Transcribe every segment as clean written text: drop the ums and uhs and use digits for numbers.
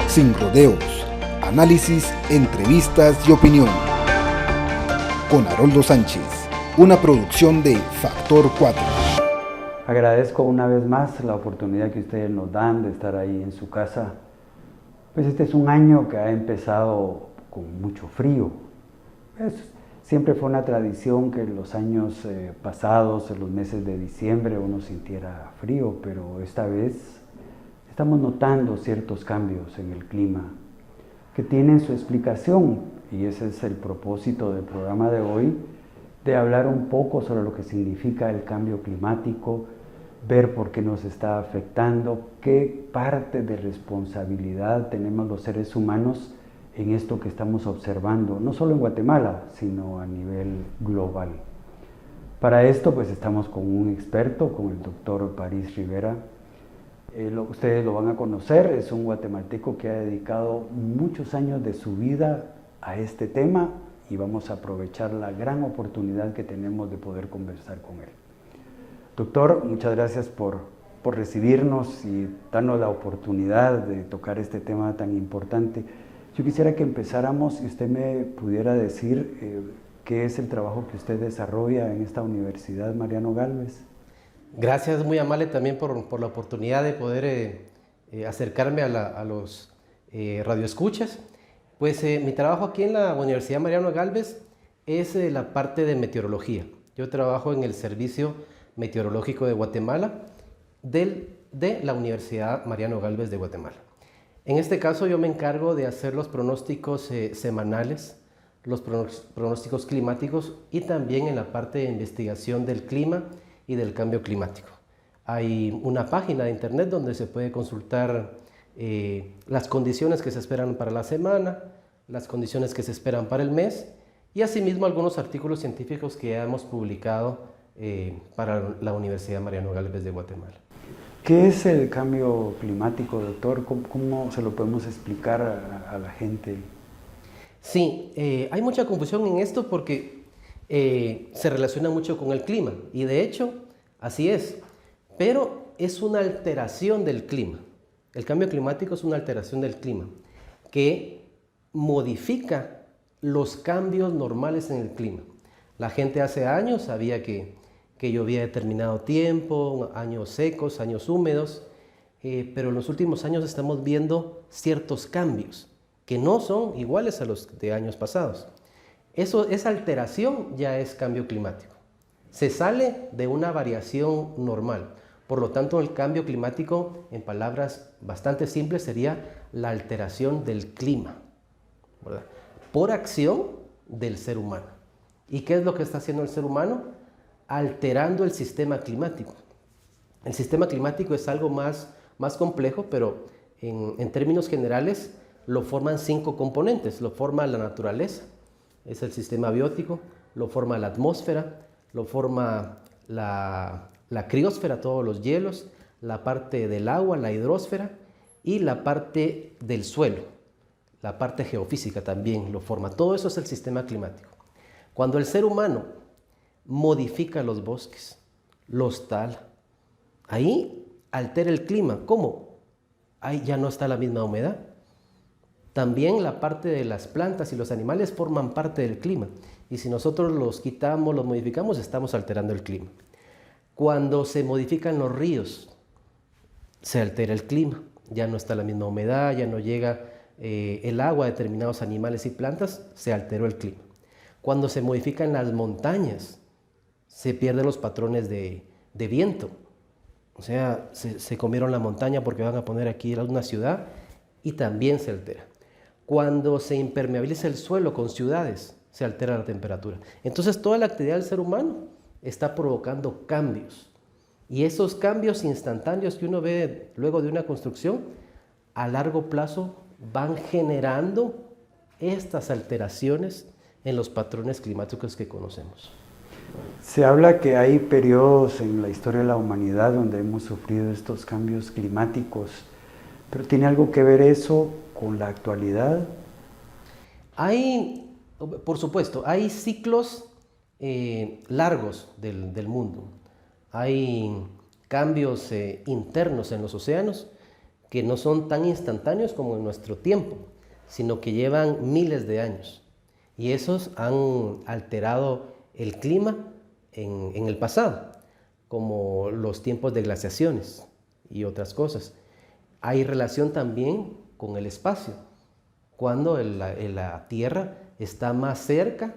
sin rodeos, análisis, entrevistas y opinión. Con Haroldo Sánchez, una producción de Factor 4. Agradezco una vez más la oportunidad que ustedes nos dan de estar ahí en su casa. Pues este es un año que ha empezado con mucho frío. Siempre fue una tradición que en los años pasados, en los meses de diciembre, uno sintiera frío, pero esta vez estamos notando ciertos cambios en el clima que tienen su explicación, y ese es el propósito del programa de hoy, de hablar un poco sobre lo que significa el cambio climático, ver por qué nos está afectando, qué parte de responsabilidad tenemos los seres humanos en esto que estamos observando, no solo en Guatemala, sino a nivel global. Para esto, pues estamos con un experto, con el doctor París Rivera. Ustedes lo van a conocer, es un guatemalteco que ha dedicado muchos años de su vida a este tema y vamos a aprovechar la gran oportunidad que tenemos de poder conversar con él. Doctor, muchas gracias por recibirnos y darnos la oportunidad de tocar este tema tan importante. Yo quisiera que empezáramos y usted me pudiera decir qué es el trabajo que usted desarrolla en esta Universidad Mariano Gálvez. Gracias, muy amable también por la oportunidad de poder acercarme a los radioescuchas. Pues mi trabajo aquí en la Universidad Mariano Gálvez es la parte de meteorología. Yo trabajo en el Servicio Meteorológico de Guatemala de la Universidad Mariano Gálvez de Guatemala. En este caso yo me encargo de hacer los pronósticos semanales, los pronósticos climáticos y también en la parte de investigación del clima y del cambio climático. Hay una página de internet donde se puede consultar las condiciones que se esperan para la semana, las condiciones que se esperan para el mes y asimismo algunos artículos científicos que hemos publicado para la Universidad Mariano Gálvez de Guatemala. ¿Qué es el cambio climático, doctor? ¿Cómo se lo podemos explicar a la gente? Sí, hay mucha confusión en esto porque se relaciona mucho con el clima y de hecho así es, pero es una alteración del clima. El cambio climático es una alteración del clima que modifica los cambios normales en el clima. La gente hace años sabía que llovía determinado tiempo, años secos, años húmedos, pero en los últimos años estamos viendo ciertos cambios que no son iguales a los de años pasados. Esa alteración ya es cambio climático. Se sale de una variación normal. Por lo tanto, el cambio climático, en palabras bastante simples, sería la alteración del clima, ¿verdad? Por acción del ser humano. ¿Y qué es lo que está haciendo el ser humano? Alterando el sistema climático. El sistema climático es algo más complejo, pero en términos generales lo forman 5 componentes. Lo forma la naturaleza, es el sistema biótico, lo forma la atmósfera, lo forma la criósfera, todos los hielos, la parte del agua, la hidrósfera, y la parte del suelo, la parte geofísica también lo forma. Todo eso es el sistema climático. Cuando el ser humano modifica los bosques, los tala, ahí altera el clima. ¿Cómo? Ahí ya no está la misma humedad. También la parte de las plantas y los animales forman parte del clima. Y si nosotros los quitamos, los modificamos, estamos alterando el clima. Cuando se modifican los ríos, se altera el clima. Ya no está la misma humedad, ya no llega el agua a determinados animales y plantas, se alteró el clima. Cuando se modifican las montañas, se pierden los patrones de viento. O sea, se comieron la montaña porque van a poner aquí una ciudad y también se altera. Cuando se impermeabiliza el suelo con ciudades, se altera la temperatura. Entonces, toda la actividad del ser humano está provocando cambios. Y esos cambios instantáneos que uno ve luego de una construcción, a largo plazo van generando estas alteraciones en los patrones climáticos que conocemos. Se habla que hay periodos en la historia de la humanidad donde hemos sufrido estos cambios climáticos, pero ¿tiene algo que ver eso con la actualidad? Por supuesto, hay ciclos largos del mundo. Hay cambios internos en los océanos que no son tan instantáneos como en nuestro tiempo, sino que llevan miles de años. Y esos han alterado el clima en el pasado, como los tiempos de glaciaciones y otras cosas. Hay relación también con el espacio, cuando la Tierra está más cerca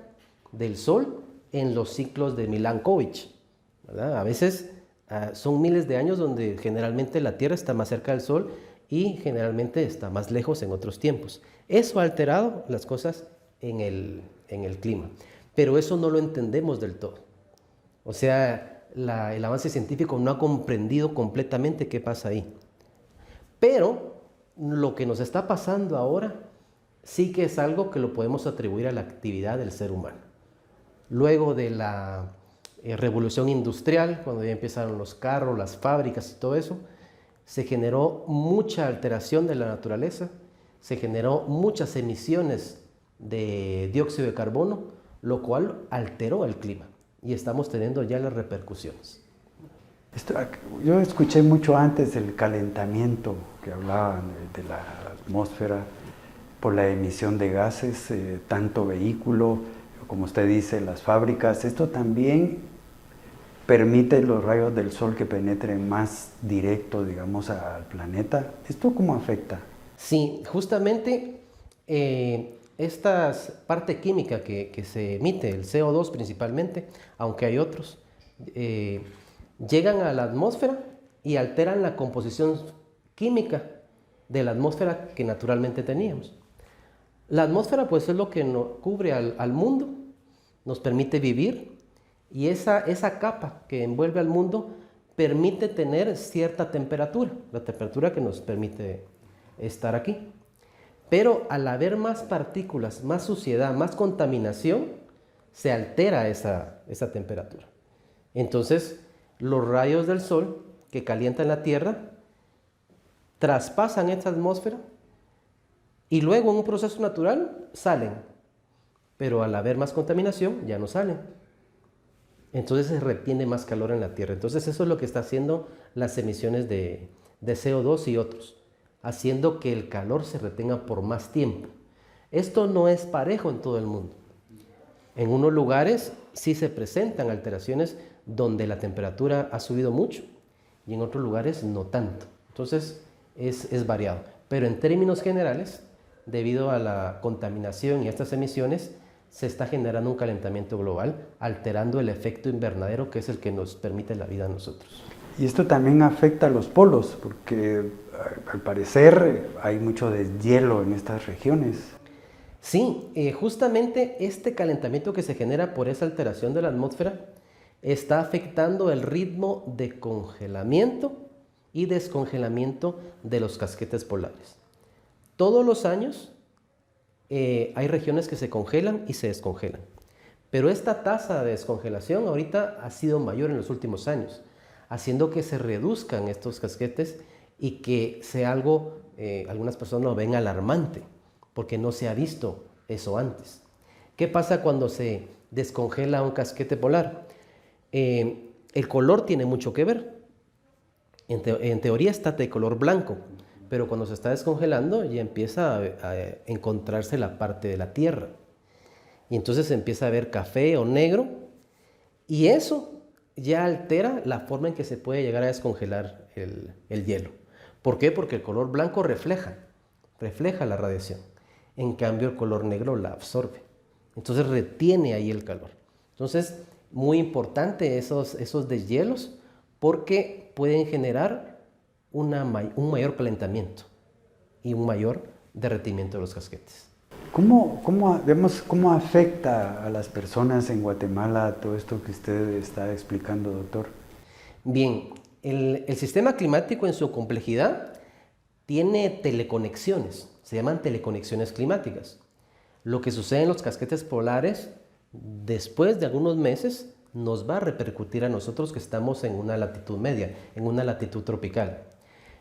del Sol en los ciclos de Milankovitch, ¿verdad? A veces son miles de años donde generalmente la Tierra está más cerca del Sol y generalmente está más lejos en otros tiempos. Eso ha alterado las cosas en el clima, pero eso no lo entendemos del todo. O sea, el avance científico no ha comprendido completamente qué pasa ahí. Pero lo que nos está pasando ahora sí que es algo que lo podemos atribuir a la actividad del ser humano. Luego de la revolución industrial, cuando ya empezaron los carros, las fábricas y todo eso, se generó mucha alteración de la naturaleza, se generó muchas emisiones de dióxido de carbono, lo cual alteró el clima y estamos teniendo ya las repercusiones. Yo escuché mucho antes el calentamiento que hablaban de la atmósfera por la emisión de gases, tanto vehículo, como usted dice, las fábricas. Esto también permite los rayos del sol que penetren más directo, digamos, al planeta. ¿Esto cómo afecta? Sí, justamente esta parte química que se emite, el CO2 principalmente, aunque hay otros, llegan a la atmósfera y alteran la composición química de la atmósfera que naturalmente teníamos. La atmósfera pues es lo que cubre al mundo, nos permite vivir y esa capa que envuelve al mundo permite tener cierta temperatura, la temperatura que nos permite estar aquí. Pero al haber más partículas, más suciedad, más contaminación, se altera esa temperatura. Entonces, los rayos del sol que calientan la Tierra traspasan esta atmósfera y luego en un proceso natural salen, pero al haber más contaminación ya no salen. Entonces se retiene más calor en la Tierra. Entonces eso es lo que está haciendo las emisiones de CO2 y otros, haciendo que el calor se retenga por más tiempo. Esto no es parejo en todo el mundo. En unos lugares sí se presentan alteraciones donde la temperatura ha subido mucho y en otros lugares no tanto. Entonces es variado. Pero en términos generales, debido a la contaminación y estas emisiones, se está generando un calentamiento global, alterando el efecto invernadero que es el que nos permite la vida a nosotros. Y esto también afecta a los polos, porque al parecer hay mucho deshielo en estas regiones. Sí, justamente este calentamiento que se genera por esa alteración de la atmósfera está afectando el ritmo de congelamiento y descongelamiento de los casquetes polares. Todos los años hay regiones que se congelan y se descongelan, pero esta tasa de descongelación ahorita ha sido mayor en los últimos años, haciendo que se reduzcan estos casquetes y que sea algo, algunas personas lo ven alarmante, porque no se ha visto eso antes. ¿Qué pasa cuando se descongela un casquete polar? El color tiene mucho que ver. En teoría está de color blanco, pero cuando se está descongelando ya empieza a encontrarse la parte de la tierra. Y entonces se empieza a ver café o negro, y eso ya altera la forma en que se puede llegar a descongelar el hielo. ¿Por qué? Porque el color blanco refleja la radiación. En cambio, el color negro la absorbe. Entonces retiene ahí el calor. Entonces, muy importante esos deshielos porque pueden generar un mayor calentamiento y un mayor derretimiento de los casquetes. ¿Cómo afecta a las personas en Guatemala todo esto que usted está explicando, doctor? Bien, el sistema climático en su complejidad tiene teleconexiones, se llaman teleconexiones climáticas. Lo que sucede en los casquetes polares, después de algunos meses, nos va a repercutir a nosotros que estamos en una latitud media, en una latitud tropical.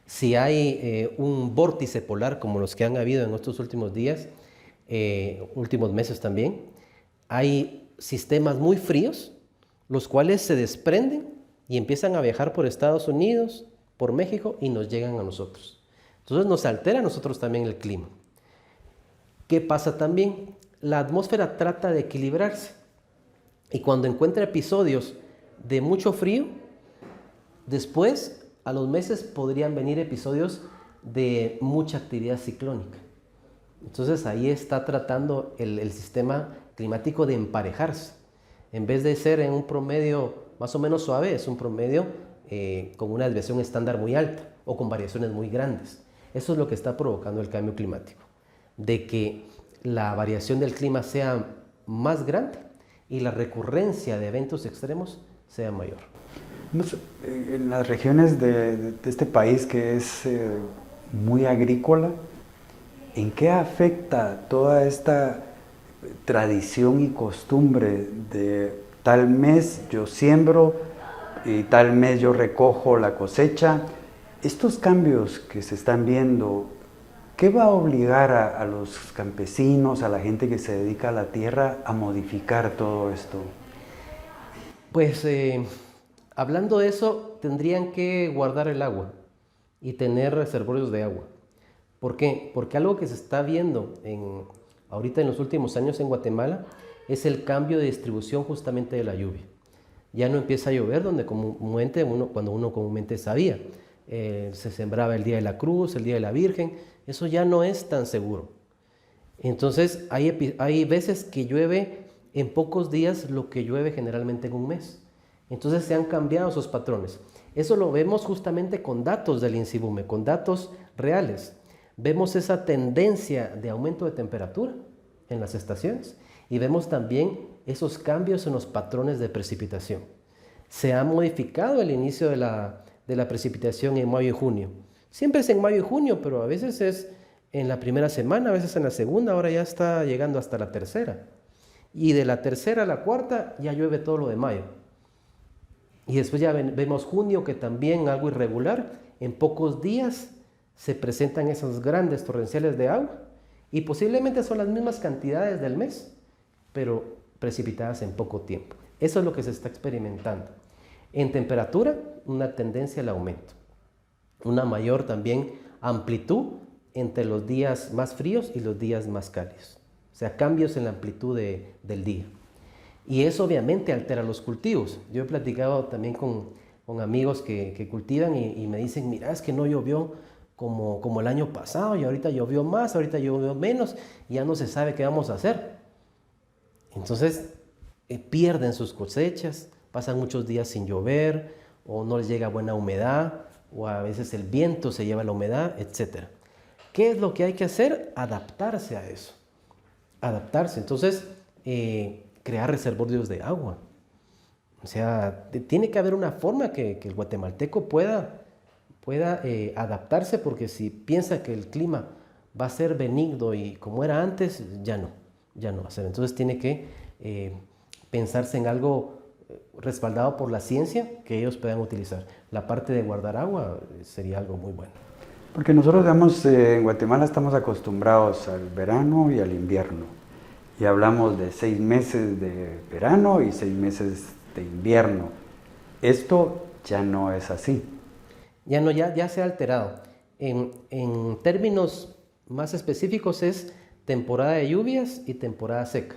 Si hay un vórtice polar como los que han habido en estos últimos días, últimos meses también, hay sistemas muy fríos, los cuales se desprenden y empiezan a viajar por Estados Unidos, por México y nos llegan a nosotros. Entonces nos altera a nosotros también el clima. ¿Qué pasa también? La atmósfera trata de equilibrarse y cuando encuentra episodios de mucho frío, después a los meses podrían venir episodios de mucha actividad ciclónica. Entonces ahí está tratando el sistema climático de emparejarse. En vez de ser en un promedio más o menos suave, es un promedio con una desviación estándar muy alta o con variaciones muy grandes. Eso es lo que está provocando el cambio climático, de que la variación del clima sea más grande y la recurrencia de eventos extremos sea mayor. En las regiones de este país que es muy agrícola, ¿en qué afecta toda esta tradición y costumbre de tal mes yo siembro y tal mes yo recojo la cosecha? Estos cambios que se están viendo, ¿qué va a obligar a los campesinos, a la gente que se dedica a la tierra, a modificar todo esto? Pues hablando de eso, tendrían que guardar el agua y tener reservorios de agua. ¿Por qué? Porque algo que se está viendo ahorita en los últimos años en Guatemala es el cambio de distribución justamente de la lluvia. Ya no empieza a llover donde comúnmente cuando uno comúnmente sabía. Se sembraba el Día de la Cruz, el Día de la Virgen, eso ya no es tan seguro. Entonces hay veces que llueve en pocos días lo que llueve generalmente en un mes. Entonces se han cambiado esos patrones. Eso lo vemos justamente con datos del INSIBUME, con datos reales. Vemos esa tendencia de aumento de temperatura en las estaciones y vemos también esos cambios en los patrones de precipitación. Se ha modificado el inicio de la precipitación en mayo y junio. Siempre es en mayo y junio, pero a veces es en la primera semana, a veces en la segunda, ahora ya está llegando hasta la tercera. Y de la tercera a la cuarta ya llueve todo lo de mayo. Y después ya vemos junio, que también algo irregular, en pocos días se presentan esos grandes torrenciales de agua y posiblemente son las mismas cantidades del mes, pero precipitadas en poco tiempo. Eso es lo que se está experimentando. En temperatura, una tendencia al aumento. Una mayor también amplitud entre los días más fríos y los días más cálidos. O sea, cambios en la amplitud del día. Y eso obviamente altera los cultivos. Yo he platicado también con amigos que cultivan y me dicen, mira, es que no llovió como el año pasado y ahorita llovió más, ahorita llovió menos y ya no se sabe qué vamos a hacer. Entonces pierden sus cosechas, pasan muchos días sin llover o no les llega buena humedad o a veces el viento se lleva la humedad, etc. ¿Qué es lo que hay que hacer? Adaptarse a eso. Adaptarse. Entonces, crear reservorios de agua. O sea, tiene que haber una forma que el guatemalteco pueda adaptarse, porque si piensa que el clima va a ser benigno y como era antes, ya no va a ser. Entonces tiene que pensarse en algo respaldado por la ciencia que ellos puedan utilizar. La parte de guardar agua sería algo muy bueno. Porque nosotros, digamos, en Guatemala estamos acostumbrados al verano y al invierno. Y hablamos de 6 meses de verano y 6 meses de invierno. Esto ya no es así. Ya se ha alterado. En términos más específicos es temporada de lluvias y temporada seca.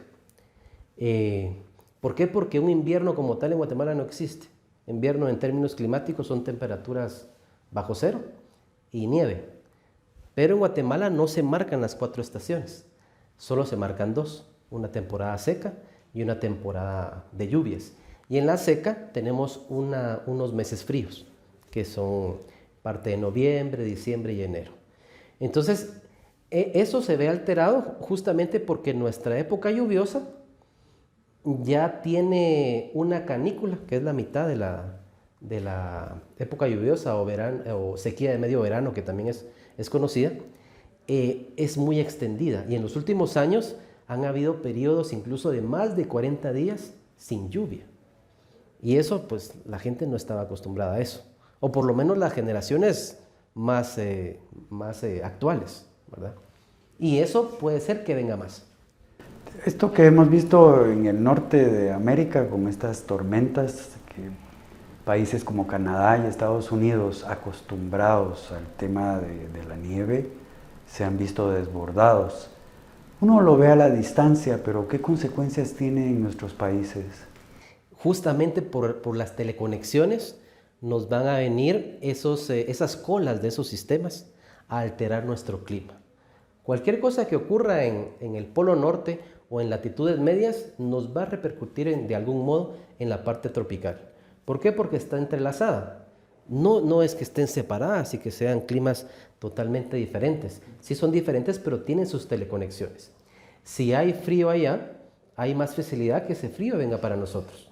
¿Por qué? Porque un invierno como tal en Guatemala no existe. Invierno en términos climáticos son temperaturas bajo cero y nieve. Pero en Guatemala no se marcan las 4 estaciones, solo se marcan 2, una temporada seca y una temporada de lluvias. Y en la seca tenemos unos meses fríos, que son parte de noviembre, diciembre y enero. Entonces, eso se ve alterado justamente porque nuestra época lluviosa ya tiene una canícula, que es la mitad de la época lluviosa o sequía de medio verano, que también es conocida, es muy extendida. Y en los últimos años han habido periodos incluso de más de 40 días sin lluvia. Y eso, pues, la gente no estaba acostumbrada a eso. O por lo menos las generaciones más actuales, ¿verdad? Y eso puede ser que venga más. Esto que hemos visto en el norte de América con estas tormentas que países como Canadá y Estados Unidos, acostumbrados al tema de la nieve, se han visto desbordados. Uno lo ve a la distancia, pero ¿qué consecuencias tiene en nuestros países? Justamente por las teleconexiones nos van a venir esas colas de esos sistemas a alterar nuestro clima. Cualquier cosa que ocurra en el Polo Norte o en latitudes medias nos va a repercutir de algún modo en la parte tropical. ¿Por qué? Porque está entrelazada. No es que estén separadas y que sean climas totalmente diferentes. Sí son diferentes, pero tienen sus teleconexiones. Si hay frío allá, hay más facilidad que ese frío venga para nosotros.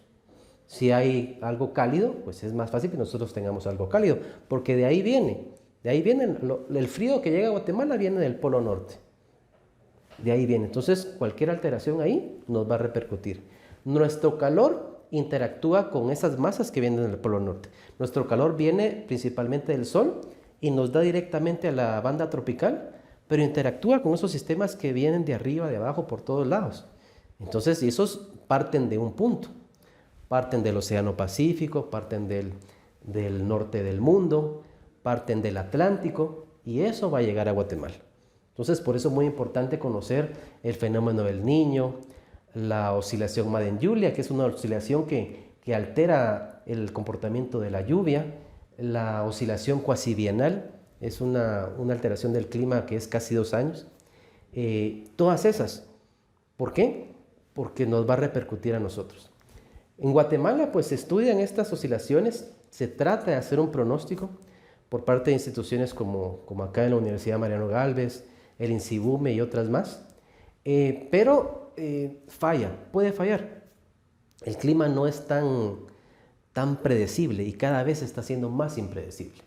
Si hay algo cálido, pues es más fácil que nosotros tengamos algo cálido, porque de ahí viene. El frío que llega a Guatemala viene del Polo Norte. De ahí viene. Entonces, cualquier alteración ahí nos va a repercutir. Nuestro calor interactúa con esas masas que vienen del Polo Norte. Nuestro calor viene principalmente del Sol y nos da directamente a la banda tropical, pero interactúa con esos sistemas que vienen de arriba, de abajo, por todos lados. Entonces, esos parten de un punto. Parten del Océano Pacífico, parten del norte del mundo, parten del Atlántico, y eso va a llegar a Guatemala. Entonces, por eso es muy importante conocer el fenómeno del Niño, la oscilación Madden-Julia, que es una oscilación que altera el comportamiento de la lluvia, la oscilación cuasi bienal, es una alteración del clima que es casi 2 años. Todas esas. ¿Por qué? Porque nos va a repercutir a nosotros. En Guatemala, pues se estudian estas oscilaciones, se trata de hacer un pronóstico por parte de instituciones como acá en la Universidad Mariano Gálvez, el INSIBUME y otras más, pero puede fallar. El clima no es tan predecible y cada vez está siendo más impredecible.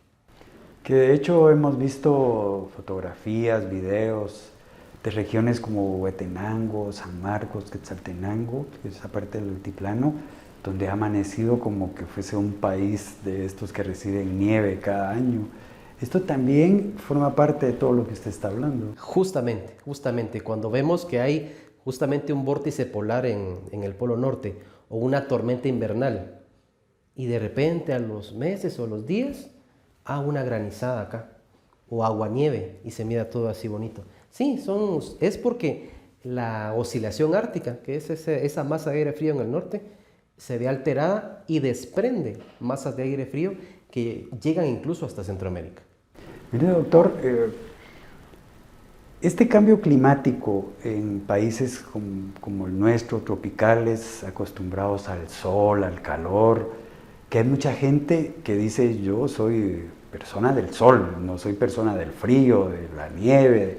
Que de hecho hemos visto fotografías, videos de regiones como Huetenango, San Marcos, Quetzaltenango, que es esa parte del altiplano, donde ha amanecido como que fuese un país de estos que reciben nieve cada año. Esto también forma parte de todo lo que usted está hablando. Justamente, cuando vemos que hay justamente un vórtice polar en el Polo Norte o una tormenta invernal y de repente a los meses o los días una granizada acá o aguanieve y se mira todo así bonito. Sí, es porque la oscilación ártica, que es esa masa de aire frío en el norte, se ve alterada y desprende masas de aire frío que llegan incluso hasta Centroamérica. Mire, doctor, este cambio climático en países como el nuestro, tropicales, acostumbrados al sol, al calor, que hay mucha gente que dice: yo soy persona del sol, no soy persona del frío, de la nieve.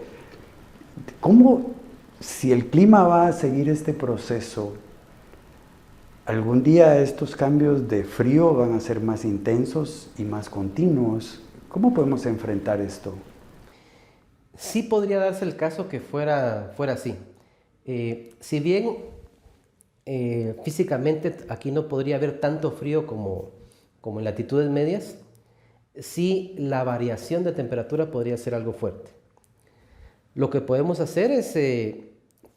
¿Cómo, si el clima va a seguir este proceso, algún día estos cambios de frío van a ser más intensos y más continuos? ¿Cómo podemos enfrentar esto? Sí podría darse el caso que fuera así. Si bien físicamente aquí no podría haber tanto frío como en latitudes medias, sí la variación de temperatura podría ser algo fuerte. Lo que podemos hacer es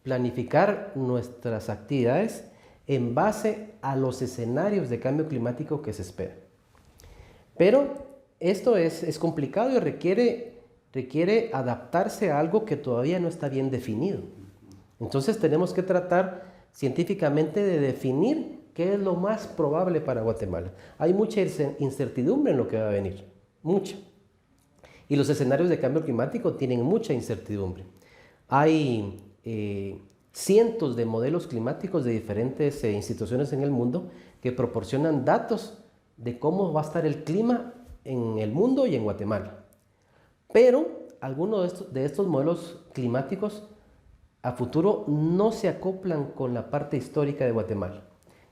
planificar nuestras actividades en base a los escenarios de cambio climático que se espera. Pero esto es complicado y requiere adaptarse a algo que todavía no está bien definido. Entonces tenemos que tratar científicamente de definir qué es lo más probable para Guatemala. Hay mucha incertidumbre en lo que va a venir, mucha. Y los escenarios de cambio climático tienen mucha incertidumbre. Hay cientos de modelos climáticos de diferentes instituciones en el mundo que proporcionan datos de cómo va a estar el clima en el mundo y en Guatemala. Pero algunos de estos modelos climáticos a futuro no se acoplan con la parte histórica de Guatemala.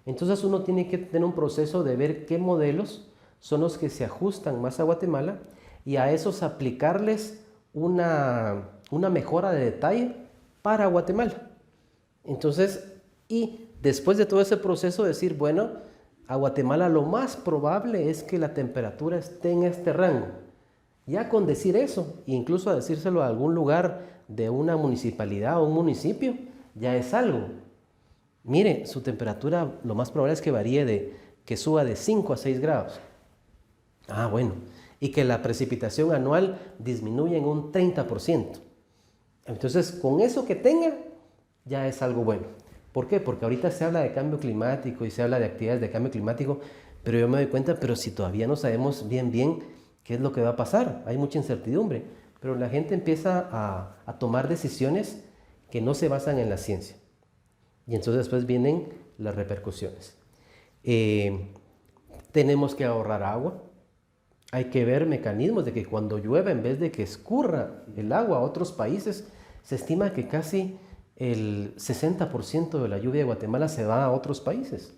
Entonces uno tiene que tener un proceso de ver qué modelos son los que se ajustan más a Guatemala y a esos aplicarles una mejora de detalle para Guatemala. Entonces, y después de todo ese proceso decir, bueno, a Guatemala lo más probable es que la temperatura esté en este rango. Ya con decir eso, incluso a decírselo a algún lugar de una municipalidad o un municipio, ya es algo. Mire, su temperatura lo más probable es que varíe de que suba de 5 a 6 grados. Ah, bueno. Y que la precipitación anual disminuya en un 30%. Entonces, con eso que tenga, ya es algo bueno. ¿Por qué? Porque ahorita se habla de cambio climático y se habla de actividades de cambio climático, pero yo me doy cuenta, pero si todavía no sabemos bien qué es lo que va a pasar, hay mucha incertidumbre, pero la gente empieza a tomar decisiones que no se basan en la ciencia. Y entonces después vienen las repercusiones. Tenemos que ahorrar agua. Hay que ver mecanismos de que cuando llueva, en vez de que escurra el agua a otros países, se estima que casi el 60% de la lluvia de Guatemala se va a otros países.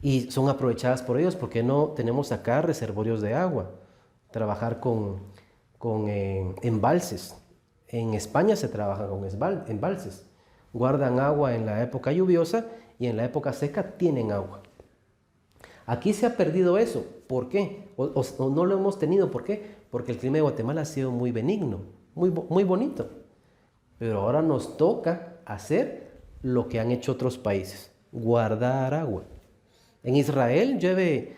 Y son aprovechadas por ellos porque no tenemos acá reservorios de agua. Trabajar con embalses. En España se trabaja con embalses. Guardan agua en la época lluviosa y en la época seca tienen agua. Aquí se ha perdido eso. ¿Por qué? O no lo hemos tenido. ¿Por qué? Porque el clima de Guatemala ha sido muy benigno, muy bonito. Pero ahora nos toca hacer lo que han hecho otros países, guardar agua. En Israel llueve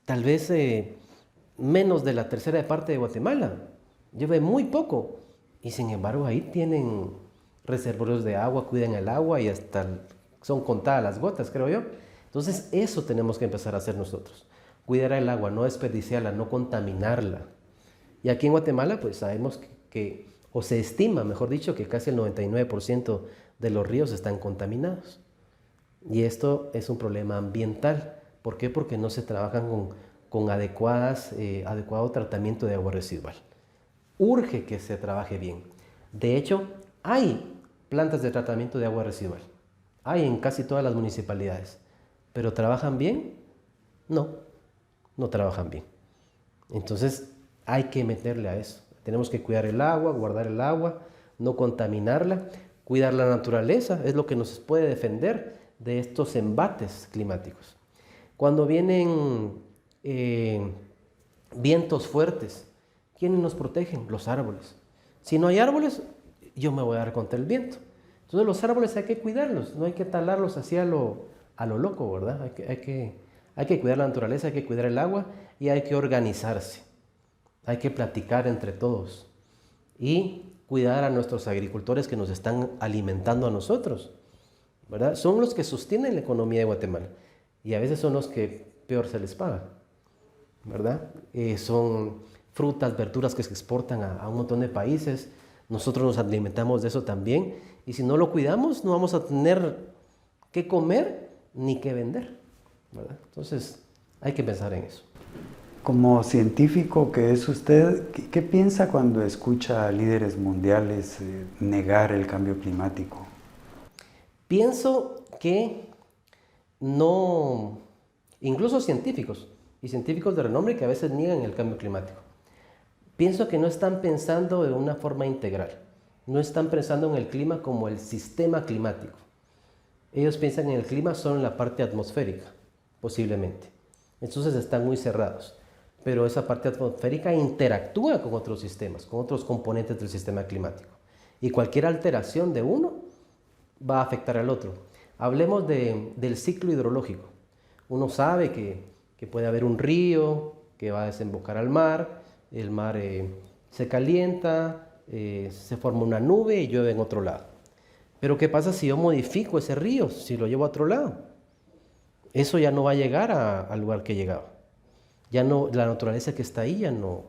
tal vez menos de la tercera parte de Guatemala. Llueve muy poco. Y sin embargo ahí tienen reservorios de agua, cuidan el agua y hasta son contadas las gotas, creo yo. Entonces eso tenemos que empezar a hacer nosotros. Cuidar el agua, no desperdiciarla, no contaminarla. Y aquí en Guatemala pues sabemos o se estima, mejor dicho, que casi el 99% de los ríos están contaminados. Y esto es un problema ambiental. ¿Por qué? Porque no se trabajan con adecuado tratamiento de agua residual. Urge que se trabaje bien. De hecho, hay plantas de tratamiento de agua residual. Hay en casi todas las municipalidades. ¿Pero trabajan bien? No trabajan bien. Entonces hay que meterle a eso. Tenemos que cuidar el agua, guardar el agua, no contaminarla, cuidar la naturaleza, es lo que nos puede defender de estos embates climáticos. Cuando vienen vientos fuertes, ¿quiénes nos protegen? Los árboles. Si no hay árboles, yo me voy a dar contra el viento. Entonces los árboles hay que cuidarlos, no hay que talarlos así a lo loco, ¿verdad? Hay que cuidar la naturaleza, hay que cuidar el agua y hay que organizarse. Hay que platicar entre todos y cuidar a nuestros agricultores que nos están alimentando a nosotros, ¿verdad? Son los que sostienen la economía de Guatemala y a veces son los que peor se les paga, ¿verdad? Son frutas, verduras que se exportan a un montón de países. Nosotros nos alimentamos de eso también y si no lo cuidamos no vamos a tener qué comer ni qué vender, ¿verdad? Entonces hay que pensar en eso. Como científico que es usted, ¿qué piensa cuando escucha a líderes mundiales negar el cambio climático? Pienso que no, incluso científicos y científicos de renombre que a veces niegan el cambio climático, pienso que no están pensando de una forma integral, no están pensando en el clima como el sistema climático. Ellos piensan en el clima solo en la parte atmosférica, posiblemente. Entonces están muy cerrados. Pero esa parte atmosférica interactúa con otros sistemas, con otros componentes del sistema climático. Y cualquier alteración de uno va a afectar al otro. Hablemos del ciclo hidrológico. Uno sabe que puede haber un río que va a desembocar al mar, el mar se calienta, se forma una nube y llueve en otro lado. Pero ¿qué pasa si yo modifico ese río, si lo llevo a otro lado? Eso ya no va a llegar al lugar que llegaba. Ya no, la naturaleza que está ahí ya no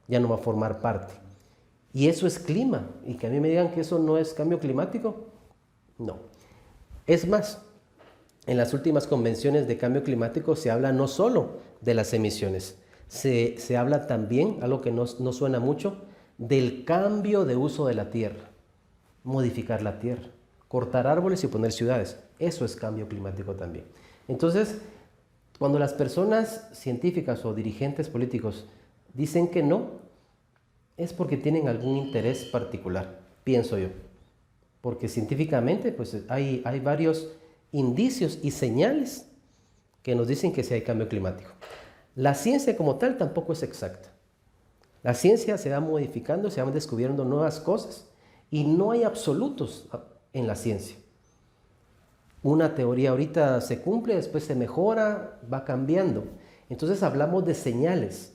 va a formar parte. Y eso es clima. Y que a mí me digan que eso no es cambio climático, no. Es más, en las últimas convenciones de cambio climático se habla no solo de las emisiones, se habla también, algo que no suena mucho, del cambio de uso de la tierra. Modificar la tierra, cortar árboles y poner ciudades. Eso es cambio climático también. Entonces, cuando las personas científicas o dirigentes políticos dicen que no, es porque tienen algún interés particular, pienso yo. Porque científicamente pues, hay varios indicios y señales que nos dicen que sí hay cambio climático. La ciencia como tal tampoco es exacta. La ciencia se va modificando, se van descubriendo nuevas cosas y no hay absolutos en la ciencia. una teoría ahorita se cumple, después se mejora, va cambiando. Entonces hablamos de señales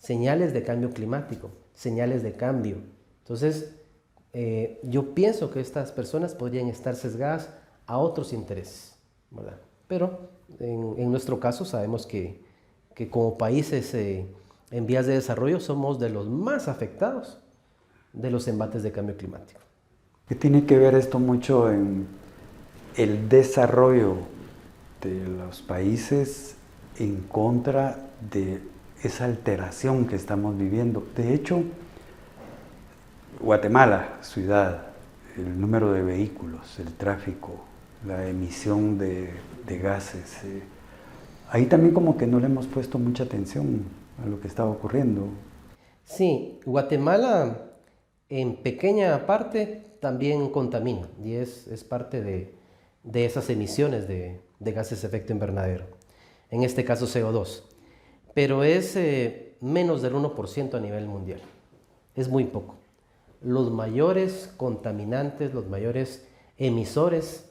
de cambio climático, señales de cambio. Entonces, yo pienso que estas personas podrían estar sesgadas a otros intereses, ¿verdad? Pero en nuestro caso sabemos que como países en vías de desarrollo somos de los más afectados de los embates de cambio climático. ¿Qué tiene que ver esto mucho en el desarrollo de los países en contra de esa alteración que estamos viviendo? De hecho, Guatemala, ciudad, el número de vehículos, el tráfico, la emisión de gases, ahí también como que no le hemos puesto mucha atención a lo que está ocurriendo. Sí, Guatemala en pequeña parte también contamina y es parte de esas emisiones de gases de efecto invernadero, en este caso CO2, pero es menos del 1% a nivel mundial, es muy poco. Los mayores contaminantes, los mayores emisores,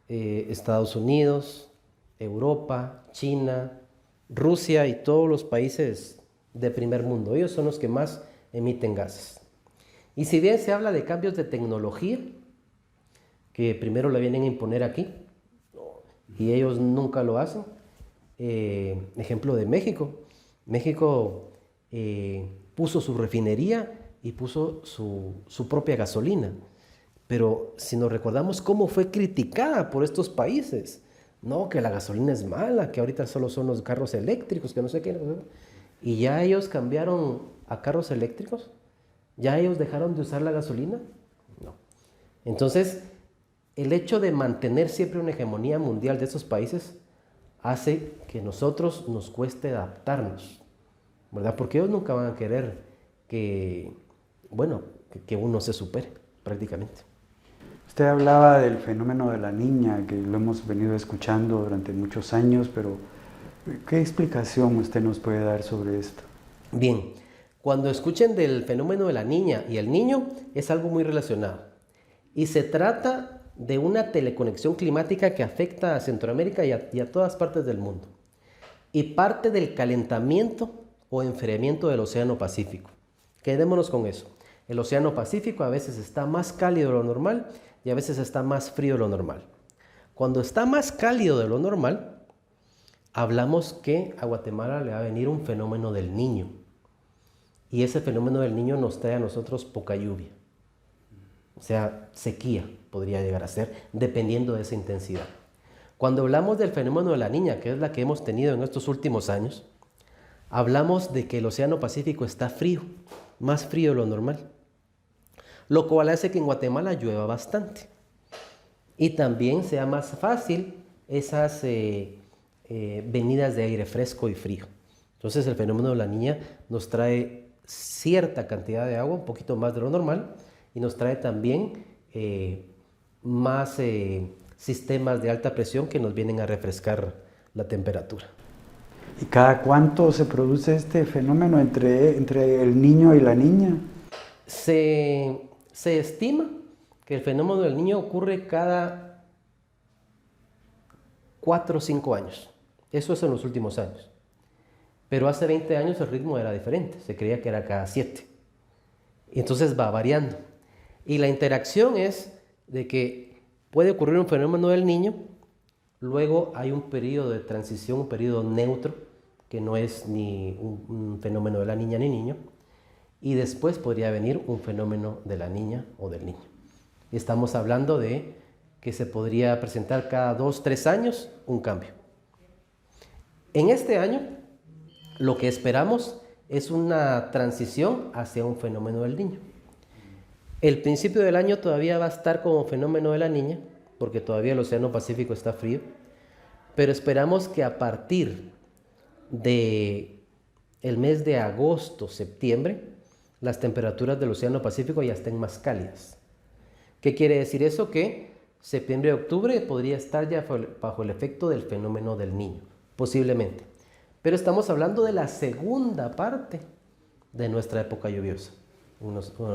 Estados Unidos, Europa, China, Rusia y todos los países de primer mundo. Ellos son los que más emiten gases. Y si bien se habla de cambios de tecnología, que primero la vienen a imponer aquí, y ellos nunca lo hacen. Ejemplo de México. México puso su refinería y puso su propia gasolina. Pero si nos recordamos cómo fue criticada por estos países, no, que la gasolina es mala, que ahorita solo son los carros eléctricos, que no sé qué. Y ya ellos cambiaron a carros eléctricos, ya ellos dejaron de usar la gasolina. No. Entonces, el hecho de mantener siempre una hegemonía mundial de esos países hace que nosotros nos cueste adaptarnos, ¿verdad? Porque ellos nunca van a querer que uno se supere prácticamente. Usted hablaba del fenómeno de la niña, que lo hemos venido escuchando durante muchos años, pero ¿qué explicación usted nos puede dar sobre esto? Bien, cuando escuchen del fenómeno de la niña y el niño, es algo muy relacionado. Y se trata de una teleconexión climática que afecta a Centroamérica y a todas partes del mundo. Y parte del calentamiento o enfriamiento del Océano Pacífico. Quedémonos con eso. El Océano Pacífico a veces está más cálido de lo normal y a veces está más frío de lo normal. Cuando está más cálido de lo normal, hablamos que a Guatemala le va a venir un fenómeno del Niño. Y ese fenómeno del Niño nos trae a nosotros poca lluvia. O sea, sequía podría llegar a ser, dependiendo de esa intensidad. Cuando hablamos del fenómeno de la Niña, que es la que hemos tenido en estos últimos años, hablamos de que el Océano Pacífico está frío, más frío de lo normal, lo cual hace que en Guatemala llueva bastante y también sea más fácil esas venidas de aire fresco y frío. Entonces el fenómeno de la Niña nos trae cierta cantidad de agua, un poquito más de lo normal, y nos trae también más sistemas de alta presión que nos vienen a refrescar la temperatura. ¿Y cada cuánto se produce este fenómeno entre el niño y la niña? Se estima que el fenómeno del Niño ocurre cada 4 o 5 años. Eso es en los últimos años. Pero hace 20 años el ritmo era diferente. Se creía que era cada 7. Y entonces va variando. Y la interacción es de que puede ocurrir un fenómeno del Niño, luego hay un periodo de transición, un periodo neutro, que no es ni un fenómeno de la niña ni niño, y después podría venir un fenómeno de la niña o del niño. Estamos hablando de que se podría presentar cada 2 o 3 años un cambio. En este año, lo que esperamos es una transición hacia un fenómeno del niño. El principio del año todavía va a estar como fenómeno de la niña, porque todavía el Océano Pacífico está frío, pero esperamos que a partir del mes de agosto, septiembre, las temperaturas del Océano Pacífico ya estén más cálidas. ¿Qué quiere decir eso? Que septiembre y octubre podría estar ya bajo el efecto del fenómeno del Niño, posiblemente. Pero estamos hablando de la segunda parte de nuestra época lluviosa.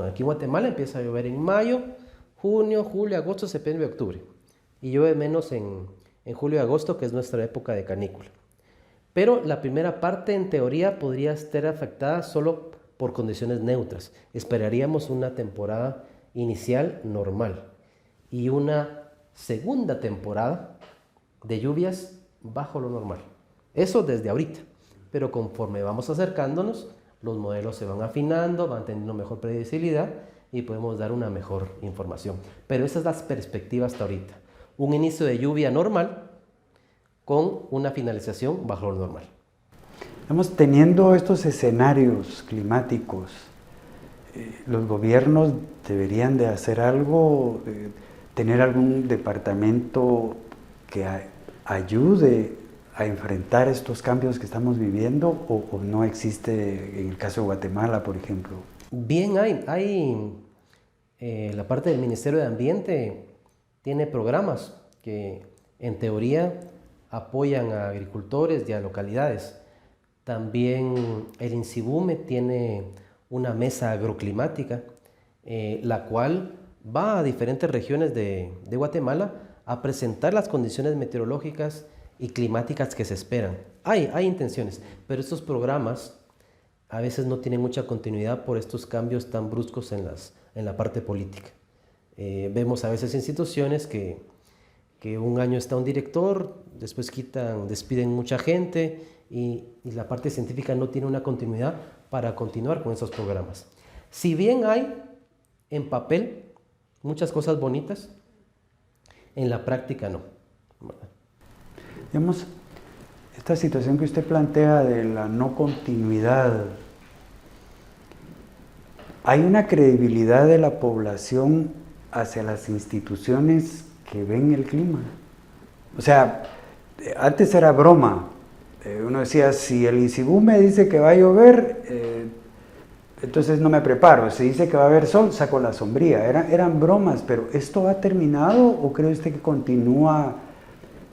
Aquí en Guatemala empieza a llover en mayo, junio, julio, agosto, septiembre y octubre. y llueve menos en julio y agosto, que es nuestra época de canícula. Pero la primera parte, en teoría, podría estar afectada solo por condiciones neutras. Esperaríamos una temporada inicial normal y una segunda temporada de lluvias bajo lo normal. Eso desde ahorita. Pero conforme vamos acercándonos, los modelos se van afinando, van teniendo mejor predecibilidad y podemos dar una mejor información. Pero esa es la perspectiva hasta ahorita. Un inicio de lluvia normal con una finalización bajo lo normal. Estamos teniendo estos escenarios climáticos. Los gobiernos deberían de hacer algo, tener algún departamento que ayude a enfrentar estos cambios que estamos viviendo, o no existe en el caso de Guatemala, por ejemplo. Bien, hay la parte del Ministerio de Ambiente tiene programas que en teoría apoyan a agricultores y a localidades. También el INSIBUME tiene una mesa agroclimática, la cual va a diferentes regiones de Guatemala a presentar las condiciones meteorológicas y climáticas que se esperan. Hay intenciones, pero estos programas a veces no tienen mucha continuidad por estos cambios tan bruscos en la parte política. Vemos a veces instituciones que un año está un director, después despiden mucha gente y la parte científica no tiene una continuidad para continuar con esos programas. Si bien hay en papel muchas cosas bonitas, en la práctica no. Digamos, esta situación que usted plantea de la no continuidad, ¿hay una credibilidad de la población hacia las instituciones que ven el clima? O sea, antes era broma. Uno decía, si el INSIBUME dice que va a llover, entonces no me preparo. Si dice que va a haber sol, saco la sombría. Eran bromas, pero ¿esto ha terminado o cree usted que continúa?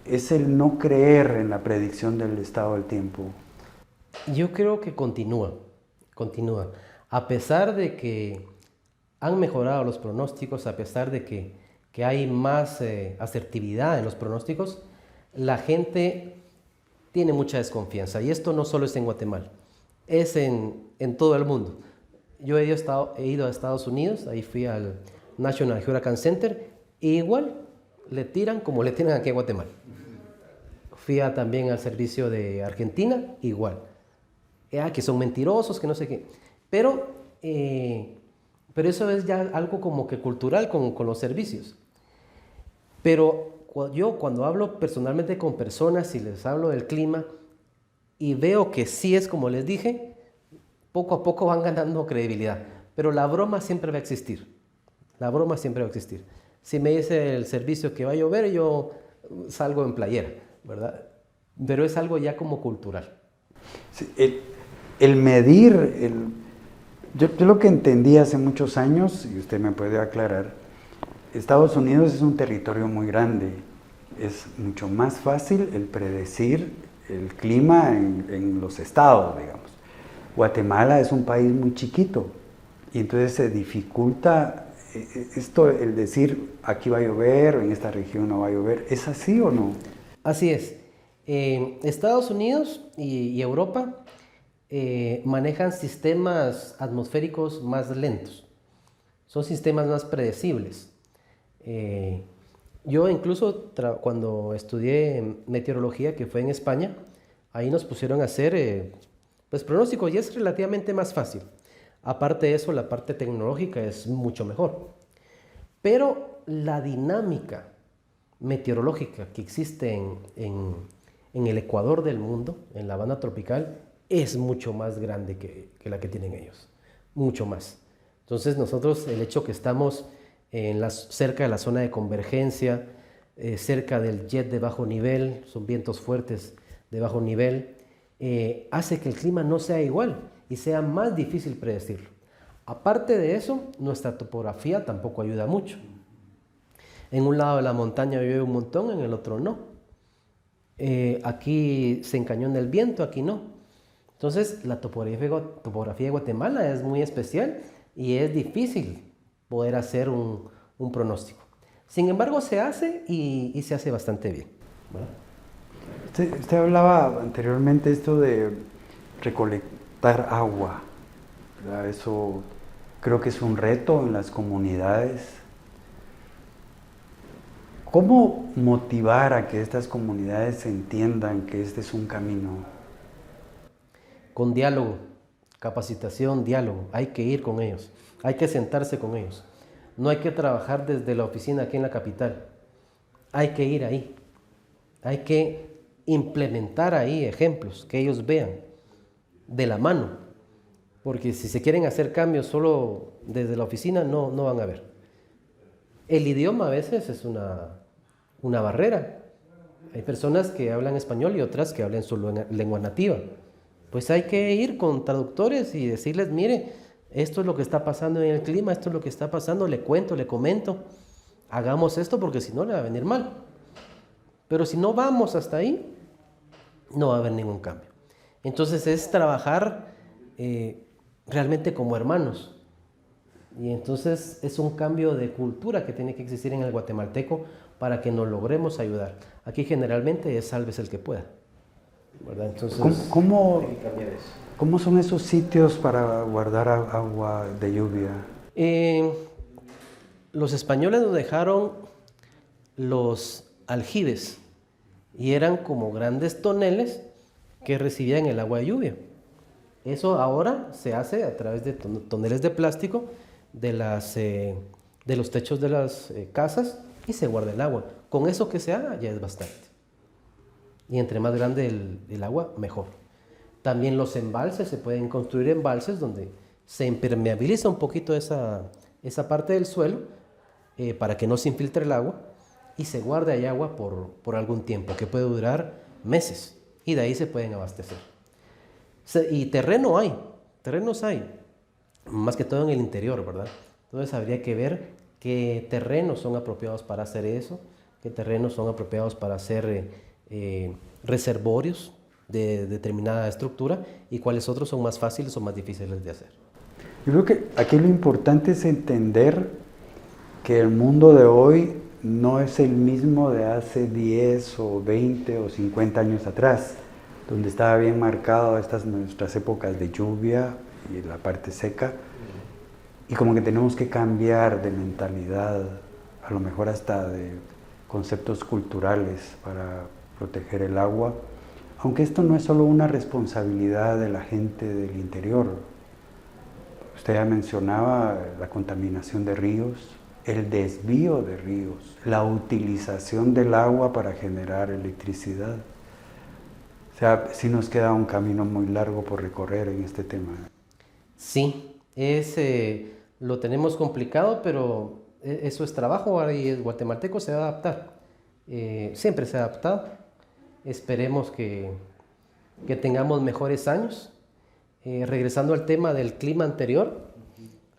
Es el no creer en la predicción del estado del tiempo. Yo creo que continúa. A pesar de que han mejorado los pronósticos, a pesar de que hay más asertividad en los pronósticos, la gente tiene mucha desconfianza. Y esto no solo es en Guatemala, es en todo el mundo. Yo he ido a Estados Unidos, ahí fui al National Hurricane Center, e igual le tiran como le tiran aquí a Guatemala. Fui también al servicio de Argentina, igual. Que son mentirosos, que no sé qué. Pero eso es ya algo como que cultural con los servicios. Pero yo cuando hablo personalmente con personas y les hablo del clima y veo que sí es como les dije, poco a poco van ganando credibilidad. Pero la broma siempre va a existir. Si me dice el servicio que va a llover, yo salgo en playera, ¿verdad? Pero es algo ya como cultural. Sí, el medir, yo lo que entendí hace muchos años, y usted me puede aclarar, Estados Unidos es un territorio muy grande. Es mucho más fácil el predecir el clima en los estados, digamos. Guatemala es un país muy chiquito y entonces se dificulta esto, el decir aquí va a llover o en esta región no va a llover. ¿Es así o no? Así es. Estados Unidos y Europa manejan sistemas atmosféricos más lentos. Son sistemas más predecibles. Yo incluso cuando estudié meteorología, que fue en España, ahí nos pusieron a hacer pronósticos y es relativamente más fácil. Aparte de eso, la parte tecnológica es mucho mejor. Pero la dinámica meteorológica que existe en el ecuador del mundo, en la banda tropical, es mucho más grande que la que tienen ellos. Mucho más. Entonces nosotros, el hecho que estamos cerca de la zona de convergencia, cerca del jet de bajo nivel, son vientos fuertes de bajo nivel, hace que el clima no sea igual y sea más difícil predecirlo. Aparte de eso, nuestra topografía tampoco ayuda mucho. En un lado de la montaña llueve un montón, en el otro no. Aquí se encañona el viento, aquí no. Entonces, la topografía de Guatemala es muy especial y es difícil poder hacer un pronóstico. Sin embargo, se hace y se hace bastante bien, ¿verdad? Usted hablaba anteriormente esto de recolectar agua, ¿verdad? Eso creo que es un reto en las comunidades. ¿Cómo motivar a que estas comunidades entiendan que este es un camino? Con diálogo, capacitación, diálogo. Hay que ir con ellos, hay que sentarse con ellos. No hay que trabajar desde la oficina aquí en la capital. Hay que ir ahí. Hay que implementar ahí ejemplos que ellos vean de la mano. Porque si se quieren hacer cambios solo desde la oficina, no van a ver. El idioma a veces es una barrera. Hay personas que hablan español y otras que hablan su lengua nativa. Pues hay que ir con traductores y decirles, mire, esto es lo que está pasando en el clima, esto es lo que está pasando, le cuento, le comento, hagamos esto porque si no le va a venir mal. Pero si no vamos hasta ahí, no va a haber ningún cambio. Entonces es trabajar realmente como hermanos. Y entonces es un cambio de cultura que tiene que existir en el guatemalteco para que nos logremos ayudar. Aquí generalmente es sálvese el que pueda, ¿verdad? Entonces, ¿Cómo hay que cambiar eso. ¿Cómo son esos sitios para guardar agua de lluvia? Los españoles nos dejaron los aljibes y eran como grandes toneles que recibían el agua de lluvia. Eso ahora se hace a través de toneles de plástico de los techos de las casas y se guarda el agua. Con eso que se haga ya es bastante. Y entre más grande el agua, mejor. También los embalses, se pueden construir embalses donde se impermeabiliza un poquito esa parte del suelo para que no se infiltre el agua y se guarde ahí agua por algún tiempo, que puede durar meses, y de ahí se pueden abastecer. Y terrenos hay, más que todo en el interior, ¿verdad? Entonces habría que ver qué terrenos son apropiados para hacer eso, qué terrenos son apropiados para hacer reservorios de determinada estructura y cuáles otros son más fáciles o más difíciles de hacer. Yo creo que aquí lo importante es entender que el mundo de hoy no es el mismo de hace 10 o 20 o 50 años atrás, donde estaba bien marcado nuestras épocas de lluvia y la parte seca, y como que tenemos que cambiar de mentalidad, a lo mejor hasta de conceptos culturales para proteger el agua. Aunque esto no es solo una responsabilidad de la gente del interior. Usted ya mencionaba la contaminación de ríos, el desvío de ríos, la utilización del agua para generar electricidad. O sea, sí nos queda un camino muy largo por recorrer en este tema. Sí, lo tenemos complicado, pero eso es trabajo y el guatemalteco se va a adaptar. Siempre se ha adaptado. Esperemos que tengamos mejores años. Regresando al tema del clima anterior,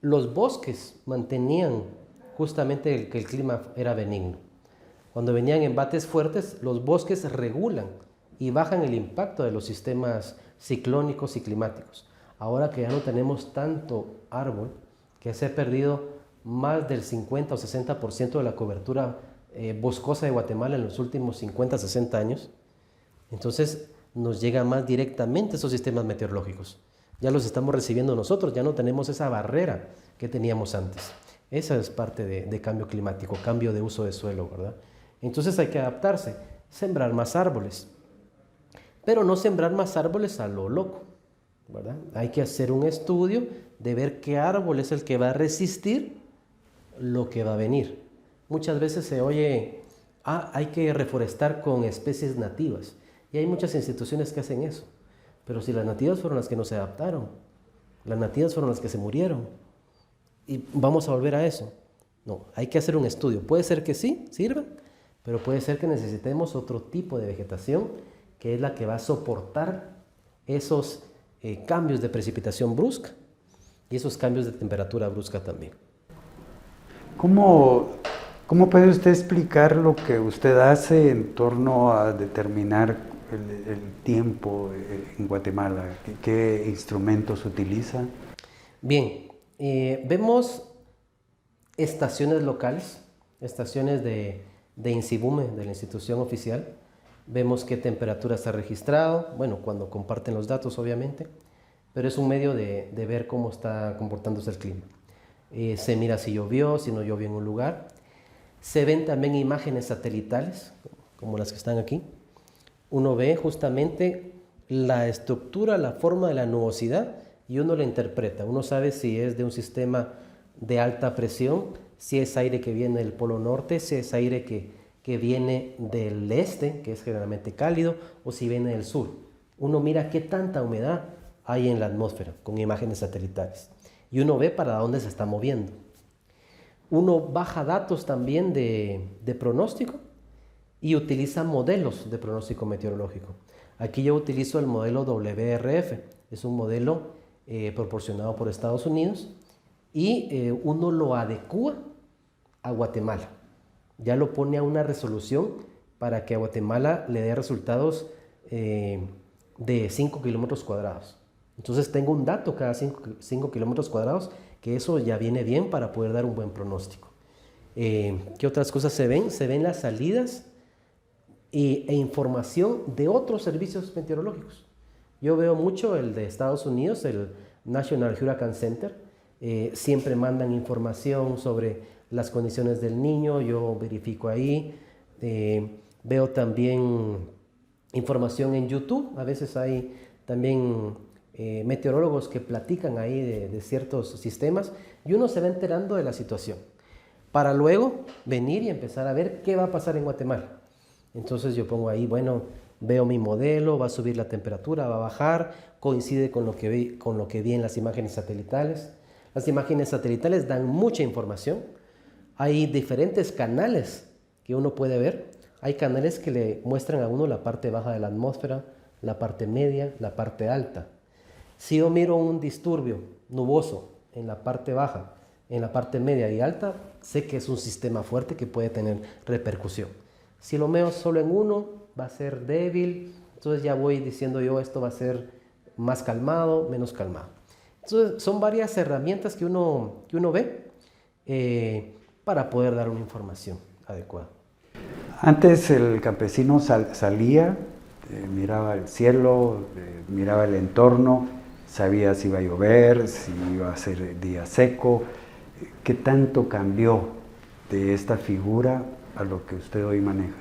los bosques mantenían justamente que el clima era benigno. Cuando venían embates fuertes, los bosques regulan y bajan el impacto de los sistemas ciclónicos y climáticos. Ahora que ya no tenemos tanto árbol, que se ha perdido más del 50 o 60% de la cobertura boscosa de Guatemala en los últimos 50, 60 años, entonces nos llega más directamente esos sistemas meteorológicos. Ya los estamos recibiendo nosotros, ya no tenemos esa barrera que teníamos antes. Esa es parte de cambio climático, cambio de uso de suelo, ¿verdad? Entonces hay que adaptarse, sembrar más árboles, pero no sembrar más árboles a lo loco, ¿verdad? Hay que hacer un estudio de ver qué árbol es el que va a resistir lo que va a venir. Muchas veces se oye, hay que reforestar con especies nativas. Y hay muchas instituciones que hacen eso. Pero si las nativas fueron las que no se adaptaron, las nativas fueron las que se murieron, y vamos a volver a eso. No, hay que hacer un estudio. Puede ser que sí, sirvan, pero puede ser que necesitemos otro tipo de vegetación que es la que va a soportar esos cambios de precipitación brusca y esos cambios de temperatura brusca también. ¿Cómo puede usted explicar lo que usted hace en torno a determinar el tiempo en Guatemala? ¿Qué instrumentos utiliza? Bien, vemos estaciones locales estaciones de INSIBUME, de la institución oficial. Vemos qué temperatura está registrado, bueno, cuando comparten los datos obviamente, pero es un medio de ver cómo está comportándose el clima. Se mira si llovió, si no llovió en un lugar. Se ven también imágenes satelitales, como las que están aquí. Uno ve justamente la estructura, la forma de la nubosidad y uno la interpreta. Uno sabe si es de un sistema de alta presión, si es aire que viene del polo norte, si es aire que viene del este, que es generalmente cálido, o si viene del sur. Uno mira qué tanta humedad hay en la atmósfera con imágenes satelitales y uno ve para dónde se está moviendo. Uno baja datos también de pronóstico y utiliza modelos de pronóstico meteorológico. Aquí yo utilizo el modelo WRF, es un modelo proporcionado por Estados Unidos y uno lo adecua a Guatemala. Ya lo pone a una resolución para que a Guatemala le dé resultados de 5 kilómetros cuadrados. Entonces tengo un dato cada 5 kilómetros cuadrados, que eso ya viene bien para poder dar un buen pronóstico. ¿Qué otras cosas se ven? Se ven las salidas e información de otros servicios meteorológicos. Yo veo mucho el de Estados Unidos, el National Hurricane Center. Siempre mandan información sobre las condiciones del Niño, yo verifico ahí. Veo también información en YouTube, a veces hay también meteorólogos que platican ahí de ciertos sistemas y uno se va enterando de la situación para luego venir y empezar a ver qué va a pasar en Guatemala. Entonces yo pongo ahí, bueno, veo mi modelo, va a subir la temperatura, va a bajar, coincide con lo que vi en las imágenes satelitales. Las imágenes satelitales dan mucha información. Hay diferentes canales que uno puede ver. Hay canales que le muestran a uno la parte baja de la atmósfera, la parte media, la parte alta. Si yo miro un disturbio nuboso en la parte baja, en la parte media y alta, sé que es un sistema fuerte que puede tener repercusión. Si lo veo solo en uno, va a ser débil, entonces ya voy diciendo yo esto va a ser más calmado, menos calmado. Entonces son varias herramientas que uno ve para poder dar una información adecuada. Antes el campesino salía, miraba el cielo, miraba el entorno, sabía si iba a llover, si iba a ser día seco. ¿Qué tanto cambió de esta figura a lo que usted hoy maneja?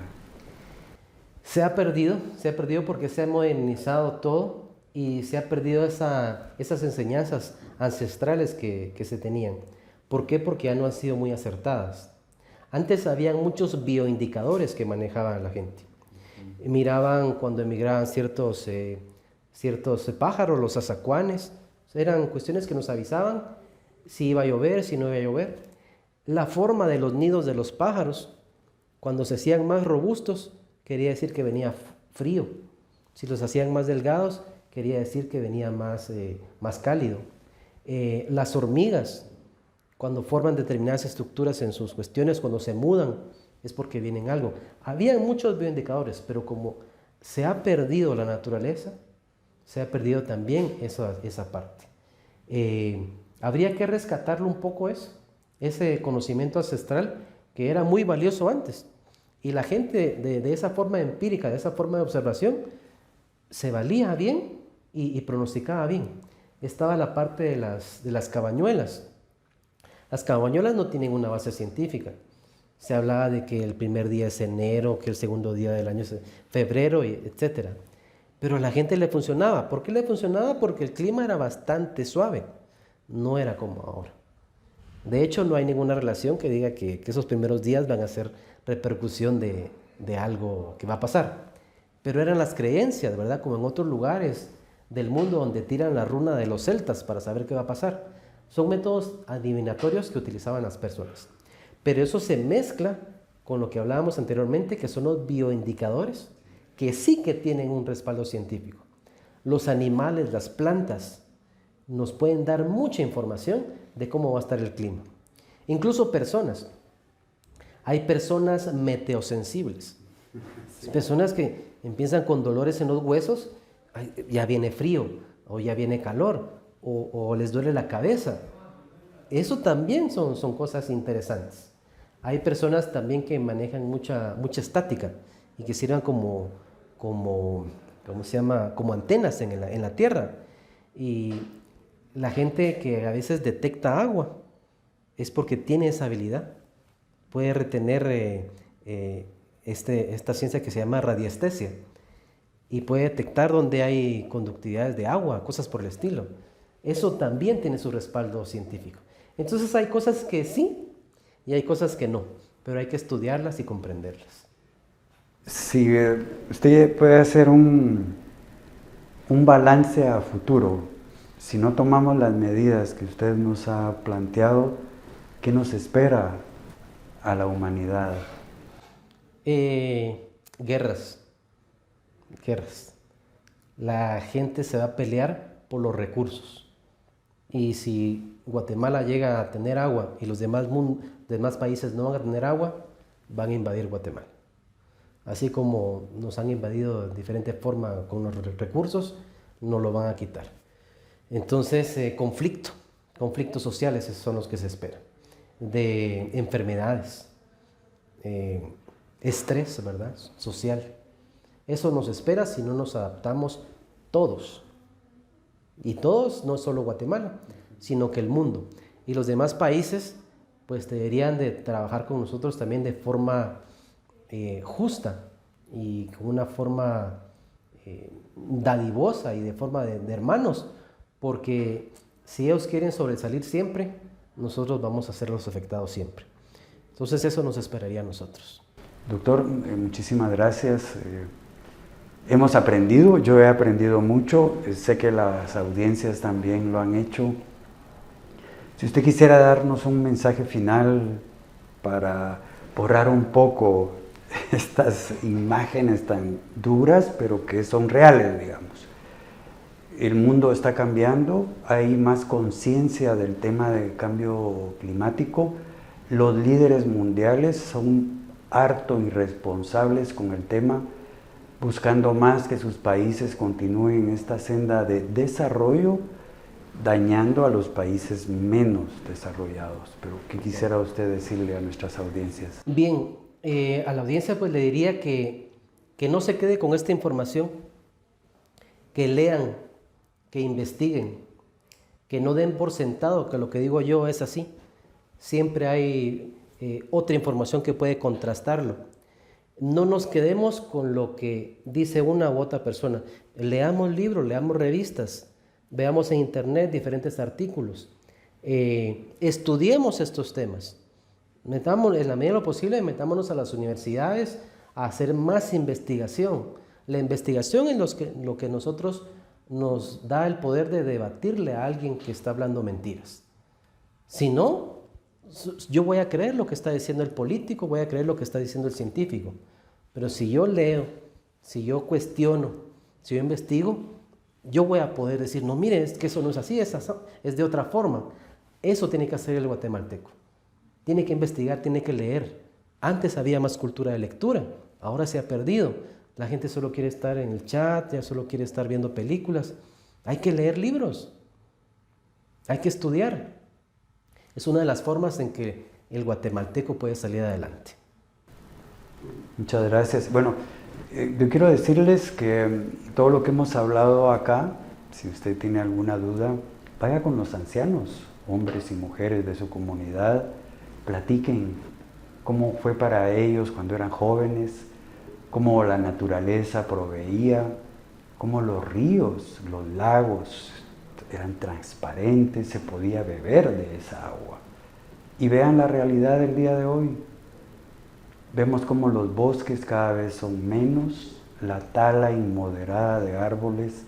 Se ha perdido porque se ha modernizado todo y se ha perdido esas enseñanzas ancestrales que se tenían. ¿Por qué? Porque ya no han sido muy acertadas. Antes había muchos bioindicadores que manejaban la gente. Miraban cuando emigraban ciertos pájaros, los azacuanes. Eran cuestiones que nos avisaban si iba a llover, si no iba a llover. La forma de los nidos de los pájaros, cuando se hacían más robustos, quería decir que venía frío. Si los hacían más delgados, quería decir que venía más cálido. Las hormigas, cuando forman determinadas estructuras en sus cuestiones, cuando se mudan, es porque vienen algo. Había muchos bioindicadores, pero como se ha perdido la naturaleza, se ha perdido también esa parte. Habría que rescatarlo un poco ese conocimiento ancestral que era muy valioso antes. Y la gente de esa forma empírica, de esa forma de observación, se valía bien y pronosticaba bien. Estaba la parte de las cabañuelas. Las cabañuelas no tienen una base científica. Se hablaba de que el primer día es enero, que el segundo día del año es febrero, etc. Pero a la gente le funcionaba. ¿Por qué le funcionaba? Porque el clima era bastante suave. No era como ahora. De hecho, no hay ninguna relación que diga que esos primeros días van a ser repercusión de algo que va a pasar. Pero eran las creencias, ¿verdad? Como en otros lugares del mundo donde tiran la runa de los celtas para saber qué va a pasar. Son métodos adivinatorios que utilizaban las personas. Pero eso se mezcla con lo que hablábamos anteriormente, que son los bioindicadores, que sí que tienen un respaldo científico. Los animales, las plantas, nos pueden dar mucha información de cómo va a estar el clima. Incluso personas. Hay personas meteosensibles. Personas que empiezan con dolores en los huesos, ya viene frío, o ya viene calor, o les duele la cabeza. Eso también son cosas interesantes. Hay personas también que manejan mucha estática y que sirvan ¿cómo se llama? Como antenas en la tierra. Y la gente que a veces detecta agua es porque tiene esa habilidad. Puede retener esta ciencia que se llama radiestesia y puede detectar donde hay conductividades de agua, cosas por el estilo. Eso también tiene su respaldo científico. Entonces hay cosas que sí y hay cosas que no, pero hay que estudiarlas y comprenderlas. Si usted puede hacer un balance a futuro, si no tomamos las medidas que usted nos ha planteado, ¿qué nos espera a la humanidad? Guerras. La gente se va a pelear por los recursos. Y si Guatemala llega a tener agua y los demás países no van a tener agua, van a invadir Guatemala. Así como nos han invadido de diferente forma con los recursos, nos lo van a quitar. Entonces, conflictos sociales son los que se esperan. De enfermedades, estrés, ¿verdad? Social. Eso nos espera si no nos adaptamos todos. Y todos, no solo Guatemala, sino que el mundo. Y los demás países, pues deberían de trabajar con nosotros también de forma justa y con una forma dadivosa y de forma de hermanos, porque si ellos quieren sobresalir siempre, nosotros vamos a ser los afectados siempre. Entonces eso nos esperaría a nosotros. Doctor, muchísimas gracias. Hemos aprendido, yo he aprendido mucho, sé que las audiencias también lo han hecho. Si usted quisiera darnos un mensaje final para borrar un poco estas imágenes tan duras, pero que son reales, digamos. El mundo está cambiando, hay más conciencia del tema del cambio climático. Los líderes mundiales son harto irresponsables con el tema, buscando más que sus países continúen en esta senda de desarrollo, dañando a los países menos desarrollados. Pero, ¿qué quisiera usted decirle a nuestras audiencias? Bien, a la audiencia pues le diría que no se quede con esta información, que lean, que investiguen, que no den por sentado que lo que digo yo es así. Siempre hay otra información que puede contrastarlo. No nos quedemos con lo que dice una u otra persona. Leamos libros, leamos revistas, veamos en internet diferentes artículos, estudiemos estos temas. Metamos, en la medida de lo posible, metámonos a las universidades a hacer más investigación. La investigación es lo que nosotros nos da el poder de debatirle a alguien que está hablando mentiras. Si no, yo voy a creer lo que está diciendo el político, voy a creer lo que está diciendo el científico. Pero si yo leo, si yo cuestiono, si yo investigo, yo voy a poder decir, no, mire, es que eso no es así, es de otra forma. Eso tiene que hacer el guatemalteco. Tiene que investigar, tiene que leer. Antes había más cultura de lectura, ahora se ha perdido. La gente solo quiere estar en el chat, ya solo quiere estar viendo películas. Hay que leer libros, hay que estudiar. Es una de las formas en que el guatemalteco puede salir adelante. Muchas gracias. Bueno, yo quiero decirles que todo lo que hemos hablado acá, si usted tiene alguna duda, vaya con los ancianos, hombres y mujeres de su comunidad, platiquen cómo fue para ellos cuando eran jóvenes, cómo la naturaleza proveía, cómo los ríos, los lagos eran transparentes, se podía beber de esa agua. Y vean la realidad del día de hoy. Vemos cómo los bosques cada vez son menos, la tala inmoderada de árboles,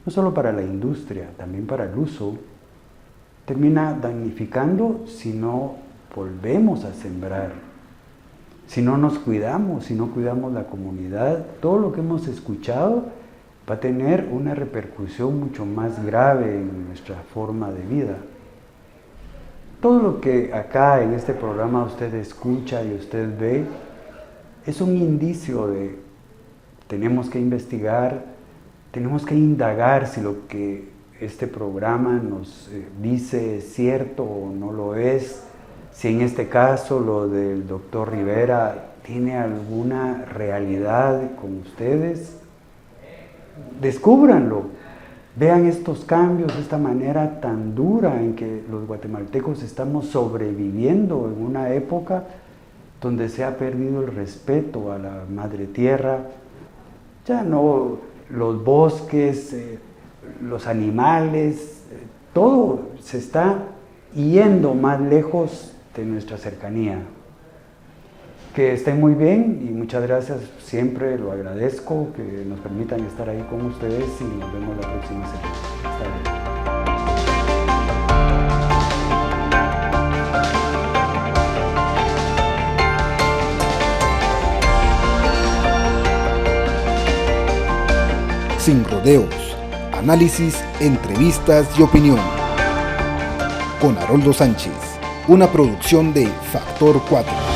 no solo para la industria, también para el uso, termina damnificando si no volvemos a sembrar, si no nos cuidamos, si no cuidamos la comunidad. Todo lo que hemos escuchado va a tener una repercusión mucho más grave en nuestra forma de vida. Todo lo que acá en este programa usted escucha y usted ve es un indicio de tenemos que investigar, tenemos que indagar si lo que este programa nos dice es cierto o no lo es. si en este caso lo del doctor Rivera tiene alguna realidad con ustedes, descúbranlo, vean estos cambios, esta manera tan dura en que los guatemaltecos estamos sobreviviendo en una época donde se ha perdido el respeto a la madre tierra, ya no los bosques, los animales, todo se está yendo más lejos de nuestra cercanía. Que estén muy bien y muchas gracias, siempre lo agradezco, que nos permitan estar ahí con ustedes y nos vemos la próxima semana. Hasta luego. Sin rodeos, análisis, entrevistas y opinión. Con Haroldo Sánchez, una producción de Factor 4.